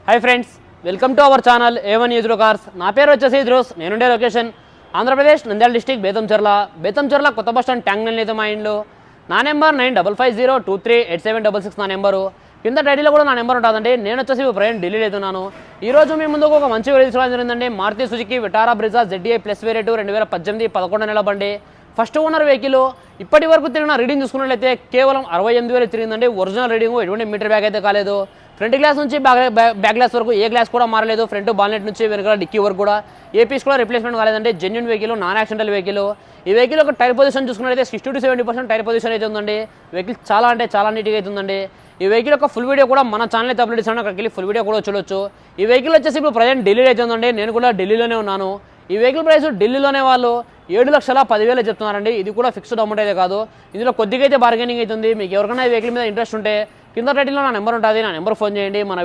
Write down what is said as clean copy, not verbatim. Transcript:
Hi friends, welcome to our channel A1 news cars. నా పేరు వచ్చేసి ఇద్రోస్. నేనుండే లొకేషన్ ఆంధ్రప్రదేశ్ నంద్యాల డిస్టిక్ బేతంచెర్ల కొత్త బస్ స్టాండ్ ట్యాంక్ నెల్ అయితే మా ఇంట్లో. నా నెంబర్ 9550238766 నా నెంబరు. కింద టైటిల్లో కూడా నా నెంబర్ ఉంటుందండి. నేను వచ్చేసి ప్రయాణం ఢిల్లీలో అవుతున్నాను. ఈరోజు మీ ముందుకు ఒక మంచి వీడియో తీసుకోవడం జరిగిందండి. Maruti Suzuki Vitara Brezza ZDI plus variant 2018 11 నెలల బండి. First owner vehicle. ఇప్పటి వరకు తిరిగిన రీడింగ్ చూసుకున్నట్లయితే కేవలం 68,000 తిరిగిందండి. ఒరిజినల్ రీడింగ్, ఎటువంటి మీటర్ బ్యాగ్ అయితే కాలేదు. ఫ్రంట్ గ్లాస్ నుంచి బ్యాక్ గ్లాస్ వరకు ఏ గ్లాస్ కూడా మారలేదు. ఫ్రంట్ బాల్నెట్ నుంచి వెనకాల డిక్కీ వరకు కూడా ఏ పీస్ కూడా రిప్లేస్మెంట్ కాలేదంటే genuine vehicle, non accidental vehicle. ఈ వెహికల్ ఒక టైర్ పొజిషన్ చూసుకున్నట్లయితే 60 to 70% టైర్ పొజిషన్ అయితే ఉందండి. వెహికల్ చాలా అంటే చాలా నీట్గా అయితే ఉందండి. ఈ వెహికల్ యొక్క ఫుల్ వీడియో కూడా మన ఛానల్ అయితే అప్లోడ్ చేస్తాను, అక్కడికి వెళ్ళి ఫుల్ వీడియో కూడా చూడొచ్చు. ఈ వెహికల్ వచ్చేసి ఇప్పుడు ప్రజెంట్ ఢిల్లీలో అయితే ఉందండి. నేను కూడా ఢిల్లీలోనే ఉన్నాను. ఈ వెహికల్ ప్రైస్ ఢిల్లీలోనే వాళ్ళు 7,10,000 చెప్తున్నారండి. ఇది కూడా ఫిక్స్డ్ అమౌంట్ అయితే కాదు. ఇందులో కొద్దిగా అయితే బార్గెనింగ్ అవుతుంది. మీకు ఎవరికైనా ఈ వెహికల్ మీద ఇంట్రెస్ట్ ఉంటే కింద టైటిల్లో నా నెంబర్ ఉంటుంది. నా నెంబర్ ఫోన్ చేయండి. మన